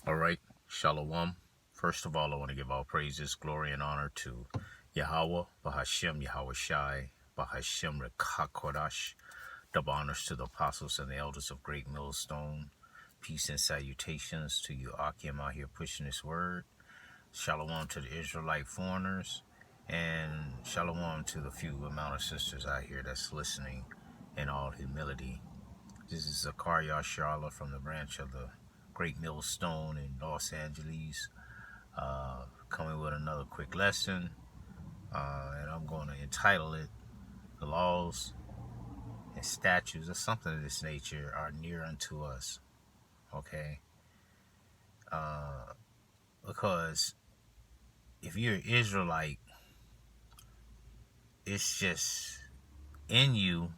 All right, Shalom. First of all, I want to give all praises, glory, and honor to YAHAWAH, Bahashem, Yahawashi, Bahashem, Rawchaa Qadash. Double honors to the apostles and the elders of Great Millstone. Peace and salutations to you, Akim, out here pushing this word. Shalom to the Israelite foreigners. And shalom to the few amount of sisters out here that's listening in all humility. This is Zakaria Charlotte from the branch of the Great Millstone in Los Angeles, coming with another quick lesson, and I'm going to entitle it, The Laws and Statutes, or something of this nature, are near unto us, okay? Because if you're an Israelite, it's just in you,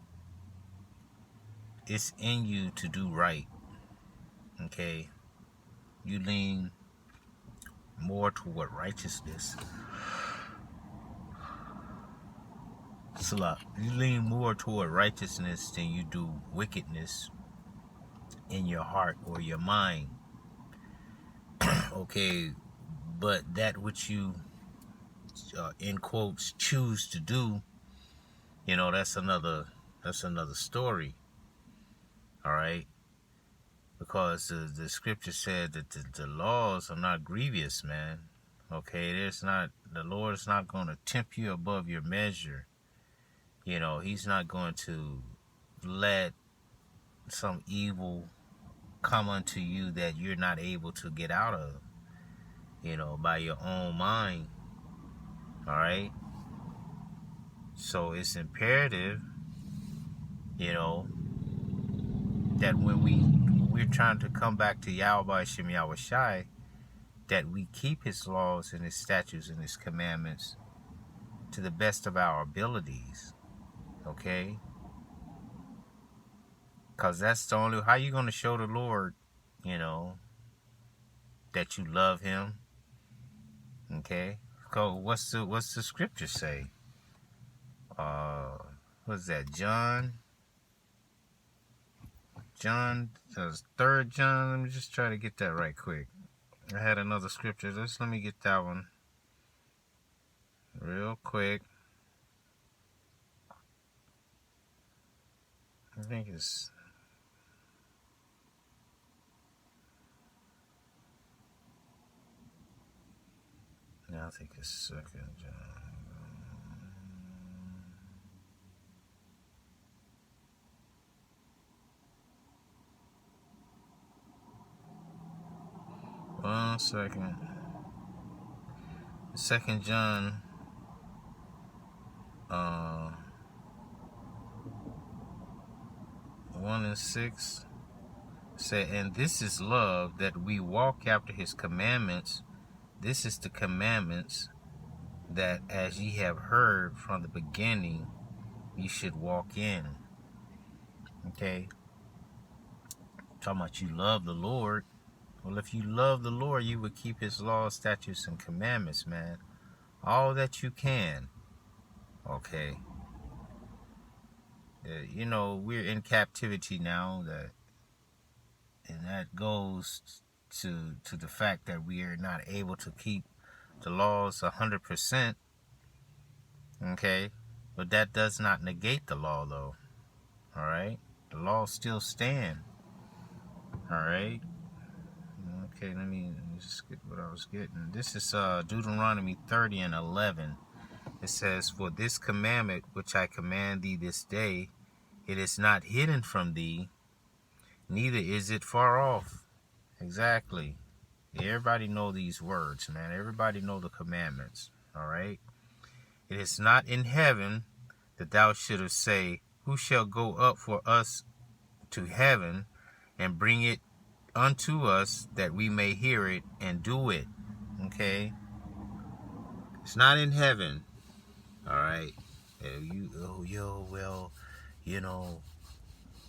to do right, okay? You lean more toward righteousness. You lean more toward righteousness than you do wickedness in your heart or your mind. Okay, but that which you, in quotes, choose to do, that's another story. All right, because the scripture said that the laws are not grievous, man. Okay, the Lord is not going to tempt you above your measure. He's not going to let some evil come unto you that you're not able to get out of, by your own mind. All right. So it's imperative, that when we're trying to come back to Yahawashi, Yahawashi, that we keep his laws and his statutes and his commandments to the best of our abilities. Okay? Because that's the only, how you going to show the Lord, that you love him? Okay? So what's the scripture say? What's that? John, 3rd John. Let me just try to get that right quick. I had another scripture. Let me get that one real quick. I think it's... Yeah, I think it's 2nd John. One second. 2nd John 1:6 said, and this is love, that we walk after his commandments. This is the commandments, that as ye have heard from the beginning, ye should walk in. Okay? Talking about you love the Lord. Well, if you love the Lord, you would keep his laws, statutes, and commandments, man. All that you can. Okay? We're in captivity now, and that goes to the fact that we are not able to keep the laws 100%. Okay? But that does not negate the law, though. All right? The laws still stand. All right? Okay, let me just get what I was getting. This is Deuteronomy 30:11. It says, for this commandment which I command thee this day, it is not hidden from thee, neither is it far off. Exactly. Everybody know these words, man. Everybody know the commandments. All right? It is not in heaven, that thou shouldest say, who shall go up for us to heaven and bring it unto us, that we may hear it and do it. Okay? It's not in heaven. All right?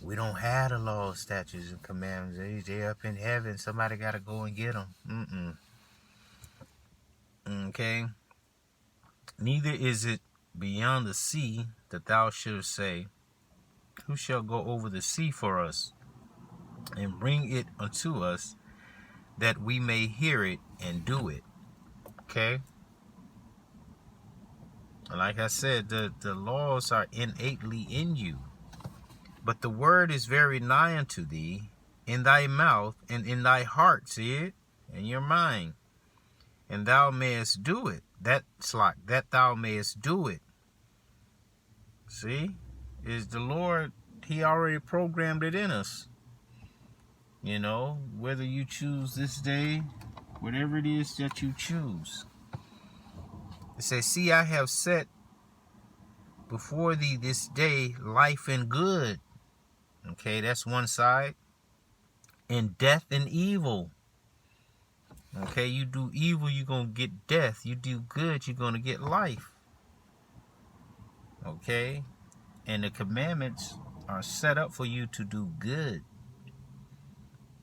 We don't have the laws, statutes, and commandments. They up in heaven. Somebody got to go and get them. Okay? Neither is it beyond the sea, that thou shouldest say, who shall go over the sea for us and bring it unto us, that we may hear it and do it. Okay? Like I said, the laws are innately in you. But the word is very nigh unto thee, in thy mouth and in thy heart, see it? In your mind. And thou mayest do it. That's like, that thou mayest do it. See? Is the Lord, he already programmed it in us. You know, whether you choose this day, whatever it is that you choose. It says, see, I have set before thee this day life and good. Okay, that's one side. And death and evil. Okay, you do evil, you're going to get death. You do good, you're going to get life. Okay? And the commandments are set up for you to do good.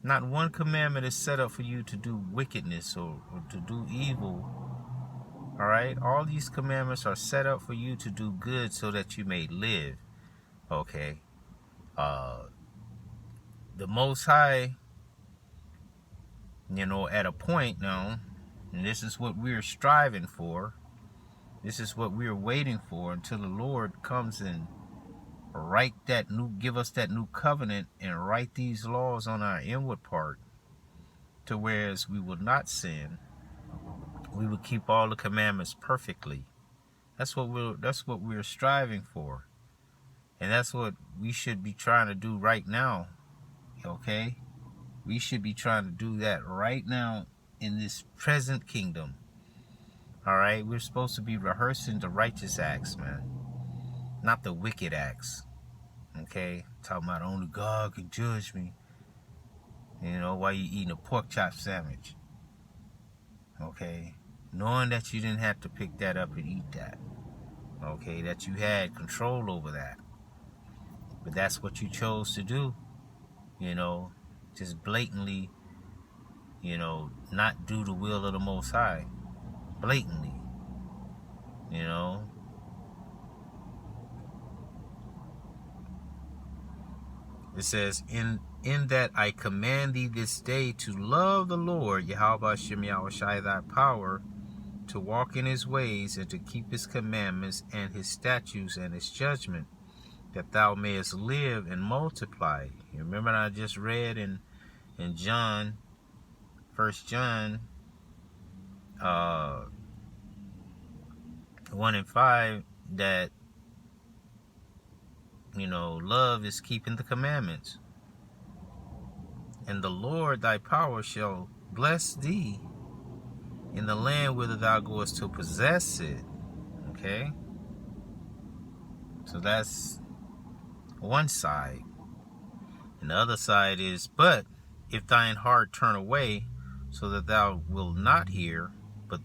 Not one commandment is set up for you to do wickedness or to do evil. All right? All these commandments are set up for you to do good so that you may live. Okay? The Most High, you know, at a point now, and this is what we're striving for. This is what we're waiting for until the Lord comes and give us that new covenant and write these laws on our inward part, to whereas we will not sin. We will keep all the commandments perfectly. That's what we're striving for. And that's what we should be trying to do right now. Okay? We should be trying to do that right now in this present kingdom. Alright? We're supposed to be rehearsing the righteous acts, man. Not the wicked acts. Okay? Talking about only God can judge me. You know, while you're eating a pork chop sandwich. Okay? Knowing that you didn't have to pick that up and eat that. Okay? That you had control over that. But that's what you chose to do. You know? Just blatantly, you know, not do the will of the Most High. Blatantly. You know? It says, in that I command thee this day to love the Lord, Yahawashi, thy power, to walk in his ways and to keep his commandments and his statutes and his judgment, that thou mayest live and multiply. You remember I just read in John, 1 John 1 and 5, that, you know, love is keeping the commandments. And the Lord thy power shall bless thee in the land whither thou goest to possess it. Okay? So that's one side. And the other side is, but if thine heart turn away, so that thou wilt not hear, but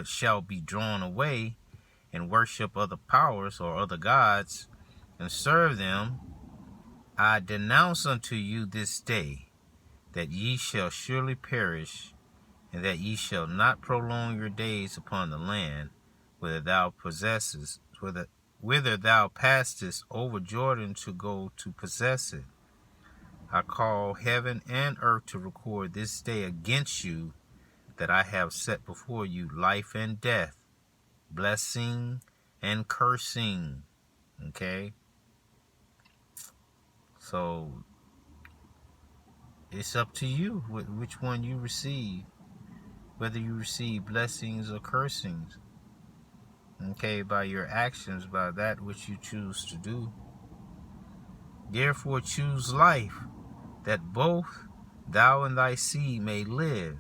shall be drawn away, and worship other powers or other gods, and serve them, I denounce unto you this day, that ye shall surely perish, and that ye shall not prolong your days upon the land, whither thou passest over Jordan to go to possess it. I call heaven and earth to record this day against you, that I have set before you life and death, blessing and cursing. Okay? So, it's up to you which one you receive, whether you receive blessings or cursings. Okay, by your actions, by that which you choose to do. Therefore choose life, that both thou and thy seed may live,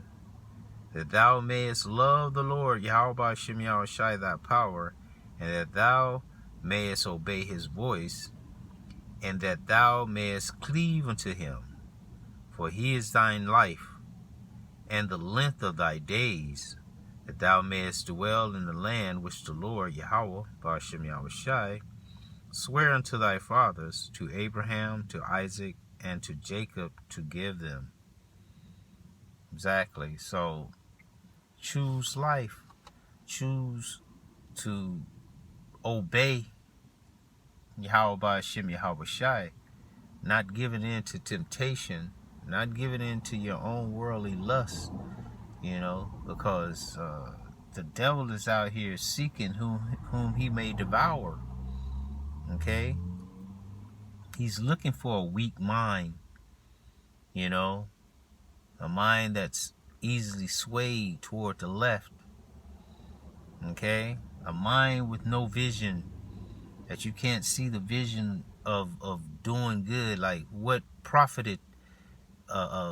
that thou mayest love the Lord, Yahawashi, thy power, and that thou mayest obey his voice, and that thou mayest cleave unto him. For he is thine life, and the length of thy days, that thou mayest dwell in the land which the Lord, Yahawashi, swear unto thy fathers, to Abraham, to Isaac, and to Jacob, to give them. Exactly. So, choose life. Choose to obey Yahawashi, not giving in to temptation, not giving in to your own worldly lust, because the devil is out here seeking whom he may devour. Okay? He's looking for a weak mind, a mind that's easily swayed toward the left. Okay? A mind with no vision, that you can't see the vision of doing good. Like, what profited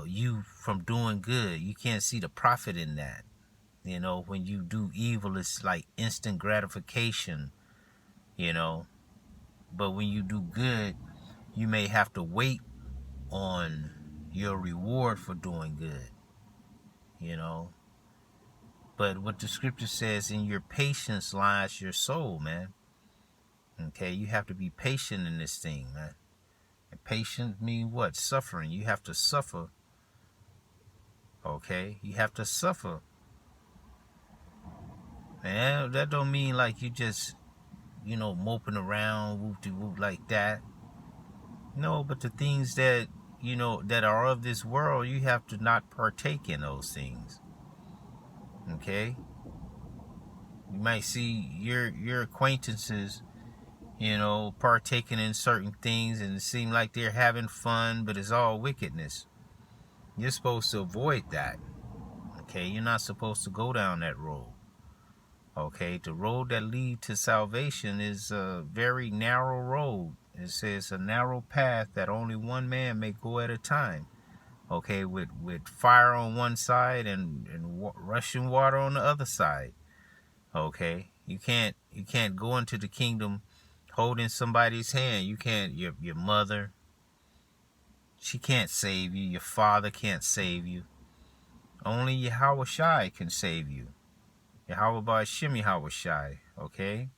you from doing good? You can't see the profit in that. When you do evil, it's like instant gratification, but when you do good, you may have to wait on your reward for doing good, but what the scripture says, in your patience lies your soul, man. Okay, you have to be patient in this thing, man. And patient mean what? Suffering. You have to suffer. Okay, you have to suffer. And that don't mean like you just, moping around, whoop-de-whoop like that. No, but the things that, that are of this world, you have to not partake in those things. Okay? You might see your acquaintances, partaking in certain things, and it seems like they're having fun, but it's all wickedness. You're supposed to avoid that. Okay? You're not supposed to go down that road. Okay? The road that leads to salvation is a very narrow road. It says a narrow path that only one man may go at a time. Okay? With fire on one side and rushing water on the other side. Okay? You can't go into the kingdom holding somebody's hand. You can't. Your mother, she can't save you. Your father can't save you. Only Yahawashi can save you. Yahawashi, okay?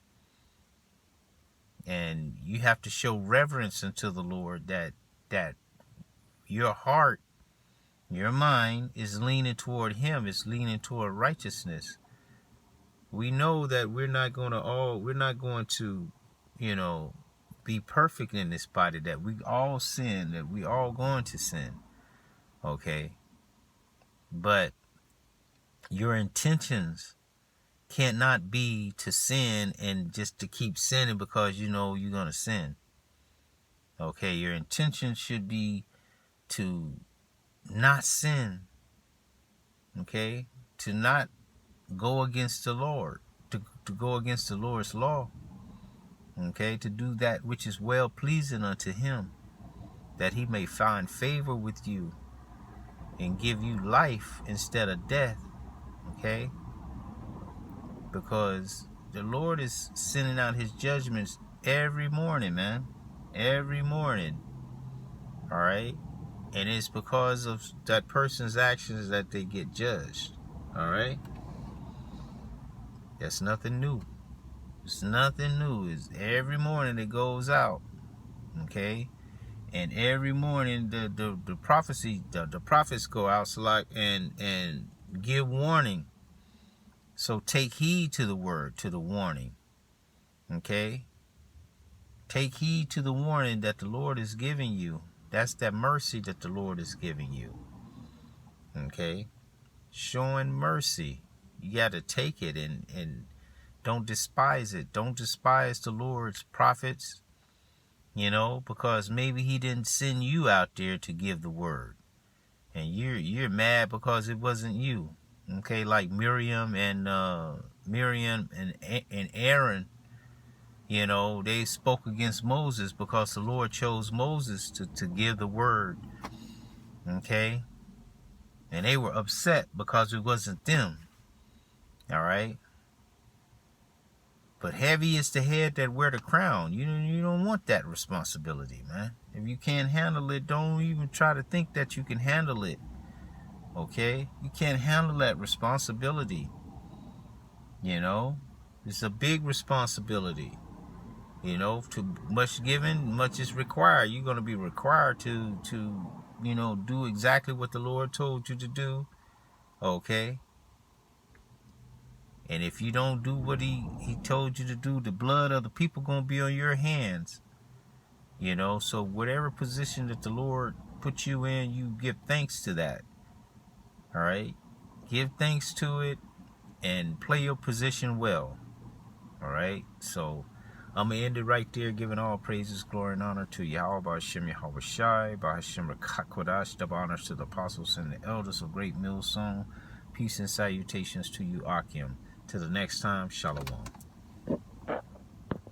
And you have to show reverence unto the Lord, that your heart, your mind is leaning toward him, is leaning toward righteousness. We know that we're not going to, be perfect in this body, that we all sin, that we all going to sin. Okay? But your intentions cannot be to sin and just to keep sinning because you're going to sin. Okay? Your intention should be to not sin. Okay? To not go against the Lord, to go against the Lord's law. Okay? To do that which is well pleasing unto him, that he may find favor with you and give you life instead of death. Okay? Because the Lord is sending out his judgments every morning, man. Every morning. All right? And it's because of that person's actions that they get judged. All right? That's nothing new. It's nothing new. It's every morning it goes out. Okay? And every morning the prophets go out and give warning. So take heed to the word, to the warning. Okay? Take heed to the warning that the Lord is giving you. That's that mercy that the Lord is giving you. Okay? Showing mercy. You got to take it and don't despise it. Don't despise the Lord's prophets, because maybe he didn't send you out there to give the word. And you're mad because it wasn't you. Okay, like Miriam and Aaron, they spoke against Moses because the Lord chose Moses to give the word. Okay? And they were upset because it wasn't them. All right? But heavy is the head that wear the crown. You don't want that responsibility, man. If you can't handle it, don't even try to think that you can handle it. Okay? You can't handle that responsibility. It's a big responsibility. To much given, much is required. You're going to be required to do exactly what the Lord told you to do. Okay? And if you don't do what he told you to do, the blood of the people going to be on your hands. So whatever position that the Lord put you in, you give thanks to that. All right? Give thanks to it and play your position well. All right? So I'm going to end it right there, giving all praises, glory, and honor to Yahweh, Ba'ashem, Yahawashi, Ba'ashem, Rawchaa Qadash, double honors to the apostles and the elders of Great Millstone. Peace and salutations to you, Akim. Till the next time, Shalom.